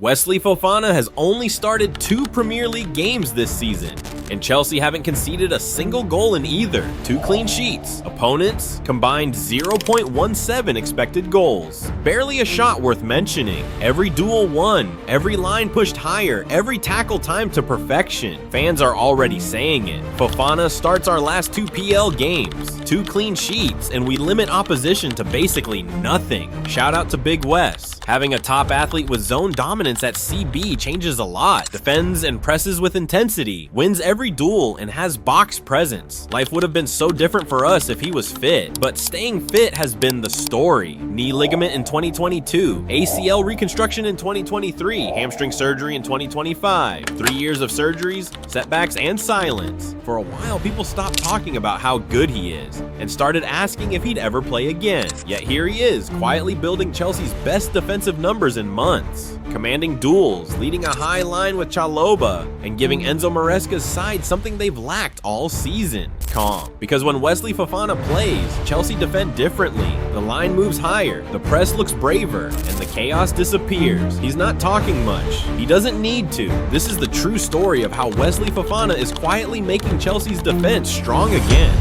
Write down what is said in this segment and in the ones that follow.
Wesley Fofana has only started 2 Premier League games this season, and Chelsea haven't conceded a single goal in either. 2 clean sheets. Opponents combined 0.17 expected goals. Barely a shot worth mentioning. Every duel won, every line pushed higher, every tackle timed to perfection. Fans are already saying it. Fofana starts our last 2 PL games, 2 clean sheets, and we limit opposition to basically nothing. Shout out to Big Wes. Having a top athlete with zone dominance at CB changes a lot. Defends and presses with intensity, wins every duel, and has box presence. Life would have been so different for us if he was fit, but staying fit has been the story. Knee ligament in 2022, ACL reconstruction in 2023, hamstring surgery in 2025, 3 years of surgeries, setbacks, and silence. For a while, people stopped talking about how good he is and started asking if he'd ever play again. Yet here he is, quietly building Chelsea's best defensive numbers in months, commanding duels, leading a high line with Chalobah, and giving Enzo Maresca's side something they've lacked all season: calm. Because when Wesley Fofana plays, Chelsea defend differently. The line moves higher, the press looks braver, and the chaos disappears. He's not talking much. He doesn't need to. This is the true story of how Wesley Fofana is quietly making Chelsea's defense strong again.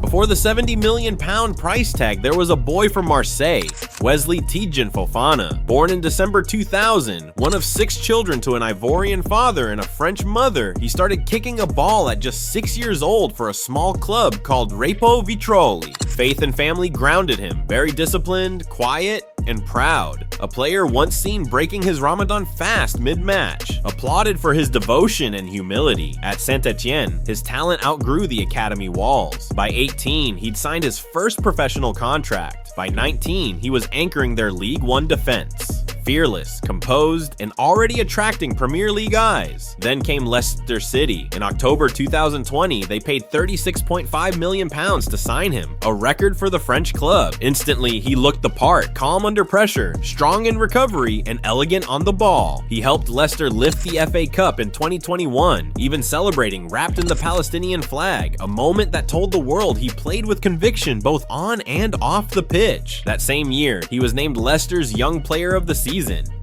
Before the £70 million price tag, there was a boy from Marseille, Wesley Fofana. Born in December 2000, one of 6 children to an Ivorian father and a French mother, he started kicking a ball at just 6 years old for a small club called Repo Vitroli. Faith and family grounded him, very disciplined, quiet, and proud. A player once seen breaking his Ramadan fast mid-match, applauded for his devotion and humility. At Saint-Etienne, his talent outgrew the academy walls. By 18, he'd signed his first professional contract. By 19, he was anchoring their League One defense. Fearless, composed, and already attracting Premier League eyes. Then came Leicester City. In October 2020, they paid £36.5 million to sign him, a record for the French club. Instantly, he looked the part, calm under pressure, strong in recovery, and elegant on the ball. He helped Leicester lift the FA Cup in 2021, even celebrating wrapped in the Palestinian flag, a moment that told the world he played with conviction both on and off the pitch. That same year, he was named Leicester's Young Player of the Season,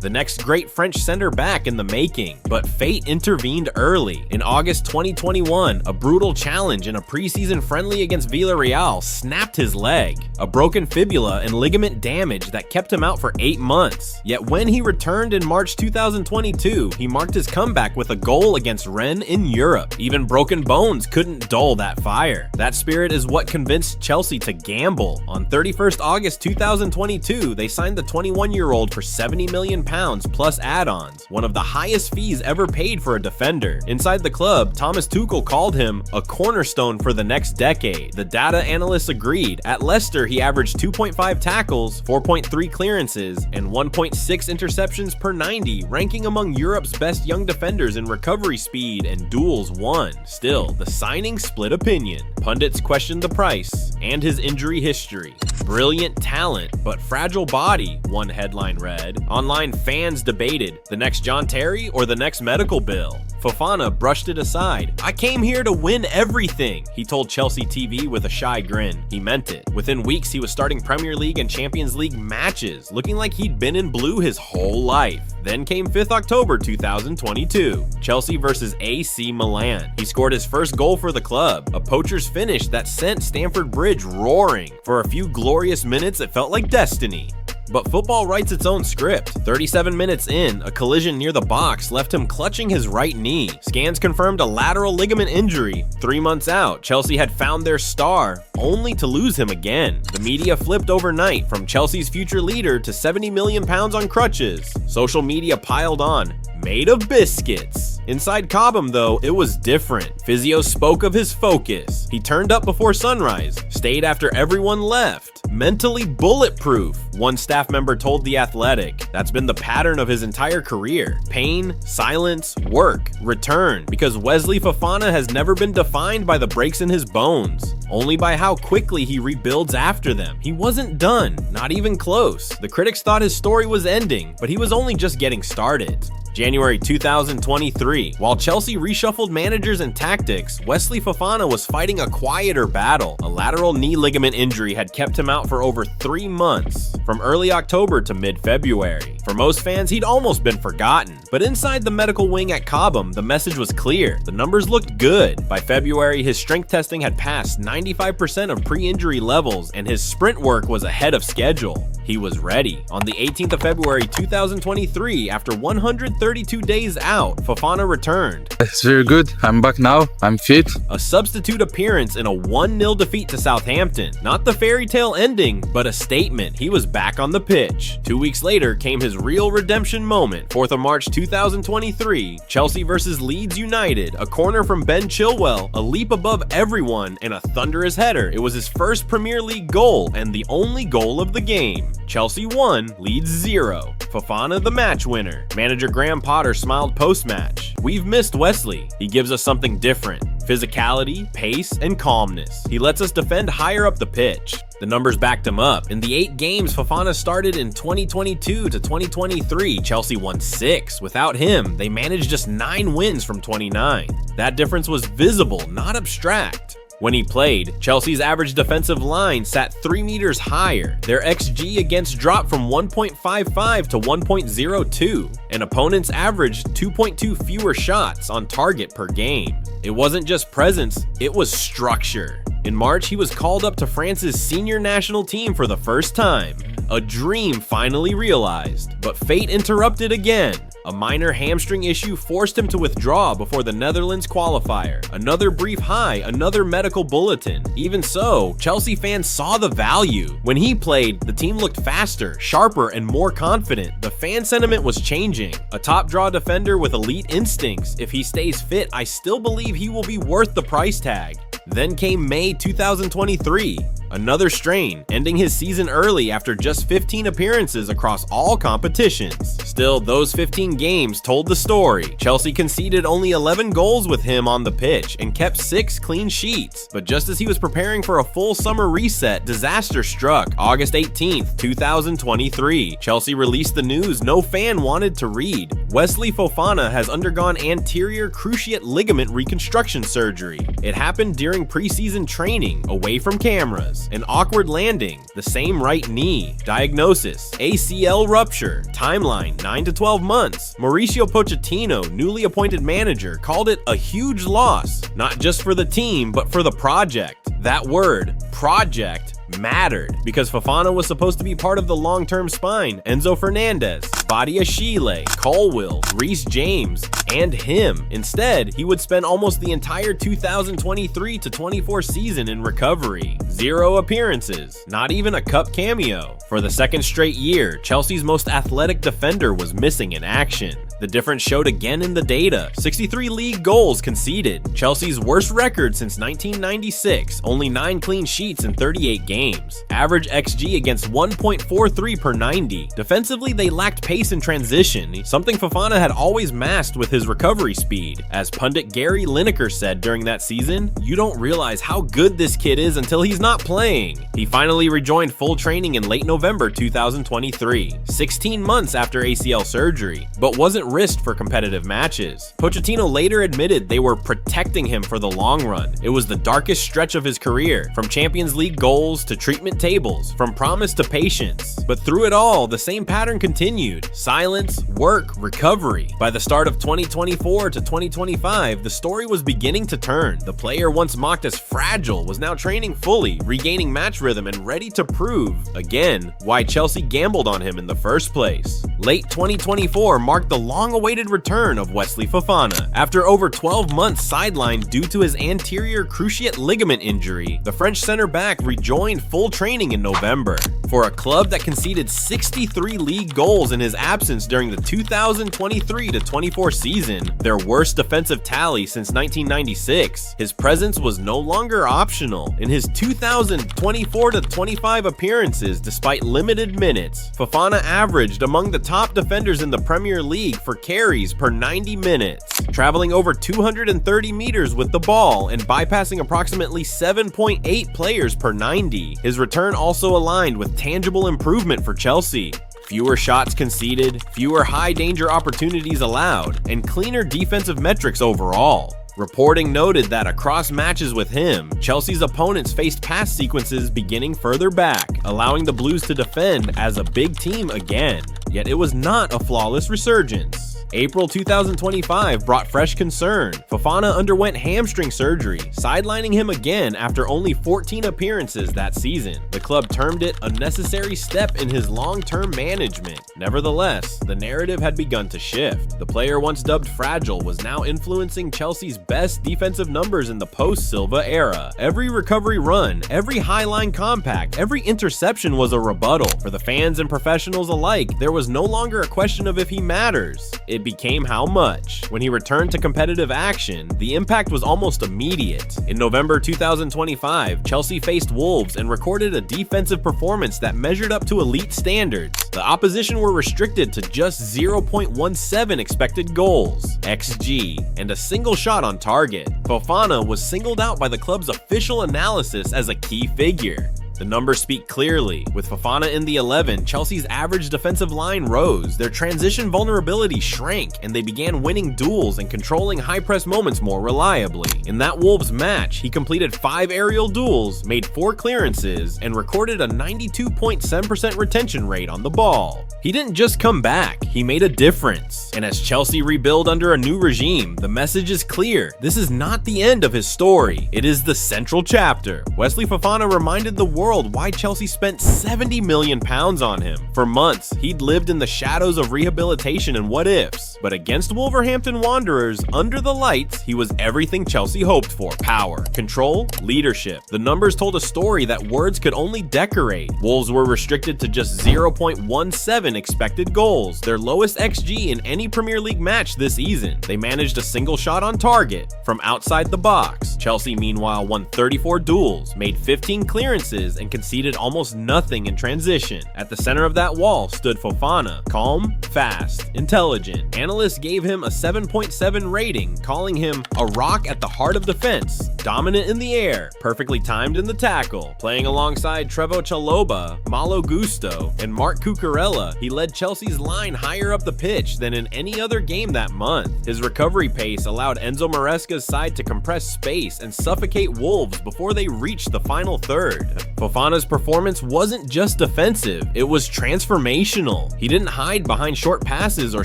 the next great French center-back in the making. But fate intervened early. In August 2021, a brutal challenge in a preseason friendly against Villarreal snapped his leg. A broken fibula and ligament damage that kept him out for 8 months. Yet when he returned in March 2022, he marked his comeback with a goal against Rennes in Europe. Even broken bones couldn't dull that fire. That spirit is what convinced Chelsea to gamble. On 31st August 2022, they signed the 21-year-old for £70 million plus add-ons, one of the highest fees ever paid for a defender. Inside the club, Thomas Tuchel called him a cornerstone for the next decade. The data analysts agreed. At Leicester, he averaged 2.5 tackles, 4.3 clearances, and 1.6 interceptions per 90, ranking among Europe's best young defenders in recovery speed and duels won. Still, the signing split opinion. Pundits questioned the price and his injury history. Brilliant talent, but fragile body, one headline read. Online fans debated, the next John Terry or the next medical bill? Fofana brushed it aside. "I came here to win everything," he told Chelsea TV with a shy grin. He meant it. Within weeks, he was starting Premier League and Champions League matches, looking like he'd been in blue his whole life. Then came 5th October 2022, Chelsea versus AC Milan. He scored his first goal for the club, a poacher's finish that sent Stamford Bridge roaring. For a few glorious minutes, it felt like destiny. But football writes its own script. 37 minutes in, a collision near the box left him clutching his right knee. Scans confirmed a lateral ligament injury. 3 months out, Chelsea had found their star, only to lose him again. The media flipped overnight, from Chelsea's future leader to £70 million on crutches. Social media piled on, made of biscuits. Inside Cobham, though, it was different. Physios spoke of his focus. He turned up before sunrise, stayed after everyone left. Mentally bulletproof, one staff member told The Athletic. That's been the pattern of his entire career. Pain, silence, work, return. Because Wesley Fofana has never been defined by the breaks in his bones, only by how quickly he rebuilds after them. He wasn't done, not even close. The critics thought his story was ending, but he was only just getting started. January 2023, while Chelsea reshuffled managers and tactics, Wesley Fofana was fighting a quieter battle. A lateral knee ligament injury had kept him out for over 3 months, from early October to mid-February. For most fans, he'd almost been forgotten. But inside the medical wing at Cobham, the message was clear. The numbers looked good. By February, his strength testing had passed 95% of pre-injury levels, and his sprint work was ahead of schedule. He was ready. On the 18th of February 2023, after 132 days out, Fofana returned. It's very good. I'm back now. I'm fit. A substitute appearance in a 1-0 defeat to Southampton. Not the fairy tale ending, but a statement. He was back on the pitch. 2 weeks later came his real redemption moment. 4th of March 2023, Chelsea versus Leeds United. A corner from Ben Chilwell, a leap above everyone, and a thunderous header. It was his first Premier League goal and the only goal of the game. Chelsea 1, Leeds 0. Fofana the match winner. Manager Graham Potter smiled post-match. We've missed Wesley. He gives us something different. Physicality, pace, and calmness. He lets us defend higher up the pitch. The numbers backed him up. In the 8 games Fofana started in 2022 to 2023, Chelsea won 6. Without him, they managed just 9 wins from 29. That difference was visible, not abstract. When he played, Chelsea's average defensive line sat 3 meters higher. Their XG against dropped from 1.55 to 1.02, and opponents averaged 2.2 fewer shots on target per game. It wasn't just presence, it was structure. In March, he was called up to France's senior national team for the first time. A dream finally realized, but fate interrupted again. A minor hamstring issue forced him to withdraw before the Netherlands qualifier. Another brief high, another medical bulletin. Even so, Chelsea fans saw the value. When he played, the team looked faster, sharper, and more confident. The fan sentiment was changing. A top draw defender with elite instincts. If he stays fit, I still believe he will be worth the price tag. Then came May 2023. Another strain, ending his season early after just 15 appearances across all competitions. Still, those 15 games told the story. Chelsea conceded only 11 goals with him on the pitch and kept 6 clean sheets. But just as he was preparing for a full summer reset, disaster struck. August 18th, 2023. Chelsea released the news no fan wanted to read. Wesley Fofana has undergone anterior cruciate ligament reconstruction surgery. It happened during preseason training, away from cameras. An awkward landing, the same right knee. Diagnosis: ACL rupture. Timeline: 9 to 12 months. Mauricio Pochettino, newly appointed manager, called it a huge loss, not just for the team, but for the project. That word, project, mattered because Fofana was supposed to be part of the long-term spine. Enzo Fernandez, Badiashile, Colwill, Reece James, and him. Instead, he would spend almost the entire 2023 to 24 season in recovery. 0 appearances, not even a cup cameo. For the second straight year, Chelsea's most athletic defender was missing in action. The difference showed again in the data. 63 league goals conceded. Chelsea's worst record since 1996, only 9 clean sheets in 38 games. Average XG against 1.43 per 90. Defensively, they lacked pace in transition, something Fofana had always masked with his recovery speed. As pundit Gary Lineker said during that season, "You don't realize how good this kid is until he's not playing." He finally rejoined full training in late November 2023, 16 months after ACL surgery, but wasn't risked for competitive matches. Pochettino later admitted they were protecting him for the long run. It was the darkest stretch of his career, from Champions League goals to treatment tables, from promise to patience. But through it all, the same pattern continued: silence, work, recovery. By the start of 2024 to 2025, the story was beginning to turn. The player once mocked as fragile was now training fully, regaining match rhythm, and ready to prove, again, why Chelsea gambled on him in the first place. Late 2024 marked the long-awaited return of Wesley Fofana. After over 12 months sidelined due to his anterior cruciate ligament injury, the French center-back rejoined full training in November. For a club that conceded 63 league goals in his absence during the 2023-24 season, their worst defensive tally since 1996, his presence was no longer optional. In his 2024-25 appearances, despite limited minutes, Fofana averaged among the top defenders in the Premier League for carries per 90 minutes, traveling over 230 meters with the ball and bypassing approximately 7.8 players per 90. His return also aligned with tangible improvement for Chelsea. Fewer shots conceded, fewer high-danger opportunities allowed, and cleaner defensive metrics overall. Reporting noted that across matches with him, Chelsea's opponents faced pass sequences beginning further back, allowing the Blues to defend as a big team again. yet it was not a flawless resurgence. April 2025 brought fresh concern. Fofana underwent hamstring surgery, sidelining him again after only 14 appearances that season. The club termed it a necessary step in his long-term management. Nevertheless, the narrative had begun to shift. The player once dubbed fragile was now influencing Chelsea's best defensive numbers in the post-Silva era. Every recovery run, every high-line compact, every interception was a rebuttal. For the fans and professionals alike, there was no longer a question of if he matters. It became how much. When he returned to competitive action, the impact was almost immediate. In November 2025, Chelsea faced Wolves and recorded a defensive performance that measured up to elite standards. The opposition were restricted to just 0.17 expected goals, XG, and a single shot on target. Fofana was singled out by the club's official analysis as a key figure. The numbers speak clearly. With Fofana in the 11, Chelsea's average defensive line rose, their transition vulnerability shrank, and they began winning duels and controlling high-press moments more reliably. In that Wolves match, he completed 5 aerial duels, made 4 clearances, and recorded a 92.7% retention rate on the ball. He didn't just come back, he made a difference. And as Chelsea rebuild under a new regime, the message is clear. This is not the end of his story. It is the central chapter. Wesley Fofana reminded the world why Chelsea spent £70 million on him. For months, he'd lived in the shadows of rehabilitation and what-ifs. But against Wolverhampton Wanderers, under the lights, he was everything Chelsea hoped for. Power, control, leadership. The numbers told a story that words could only decorate. Wolves were restricted to just 0.17 expected goals, their lowest XG in any Premier League match this season. They managed a single shot on target from outside the box. Chelsea, meanwhile, won 34 duels, made 15 clearances, and conceded almost nothing in transition. At the center of that wall stood Fofana, calm, fast, intelligent. Analysts gave him a 7.7 rating, calling him a rock at the heart of defense, dominant in the air, perfectly timed in the tackle. Playing alongside Trevoh Chalobah, Malo Gusto, and Marc Cucurella, he led Chelsea's line higher up the pitch than in any other game that month. His recovery pace allowed Enzo Maresca's side to compress space and suffocate Wolves before they reached the final third. Fofana's performance wasn't just defensive, it was transformational. He didn't hide behind short passes or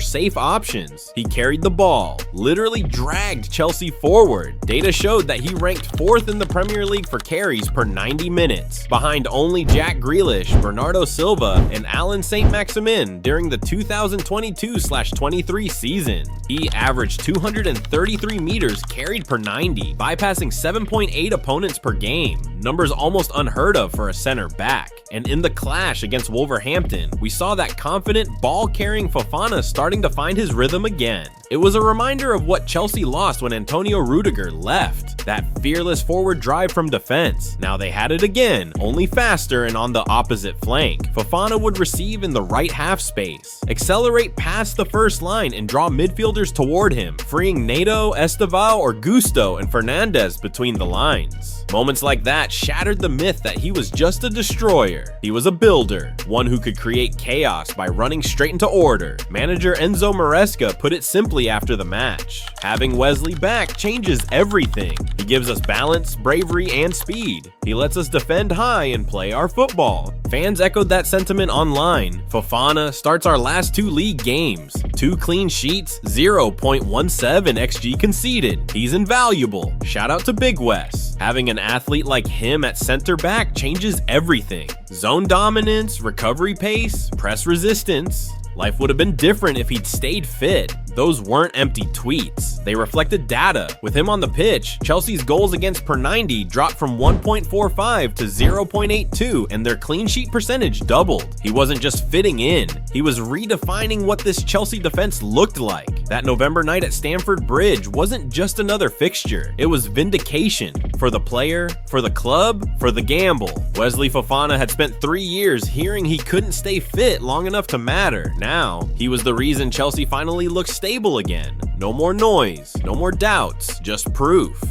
safe options. He carried the ball, literally dragged Chelsea forward. Data showed that he ranked 4th in the Premier League for carries per 90 minutes, behind only Jack Grealish, Bernardo Silva, and Alan Saint-Maximin during the 2022/23 season. He averaged 233 meters carried per 90, bypassing 7.8 opponents per game, numbers almost unheard of for a center back. And in the clash against Wolverhampton, we saw that confident, ball-carrying Fofana starting to find his rhythm again. It was a reminder of what Chelsea lost when Antonio Rudiger left, that fearless forward drive from defense. Now they had it again, only faster and on the opposite flank. Fofana would receive in the right half space, accelerate past the first line and draw midfielders toward him, freeing Neto, Esteval, or Gusto and Fernandez between the lines. Moments like that shattered the myth that he was just a destroyer. He was a builder, one who could create chaos by running straight into order. Manager Enzo Maresca put it simply after the match: having Wesley back changes everything. He gives us balance, bravery, and speed. He lets us defend high and play our football. Fans echoed that sentiment online. Fofana starts our last 2 league games, 2 clean sheets, 0.17 XG conceded. He's invaluable. Shout out to Big Wes. Having an athlete like him at center back changes everything. Zone dominance, recovery pace, press resistance. Life would have been different if he'd stayed fit. Those weren't empty tweets. They reflected data. With him on the pitch, Chelsea's goals against per 90 dropped from 1.45 to 0.82, and their clean sheet percentage doubled. He wasn't just fitting in, he was redefining what this Chelsea defense looked like. That November night at Stamford Bridge wasn't just another fixture, it was vindication. For the player, for the club, for the gamble. Wesley Fofana had spent 3 years hearing he couldn't stay fit long enough to matter. Now, he was the reason Chelsea finally looked stable again. No more noise, no more doubts, just proof.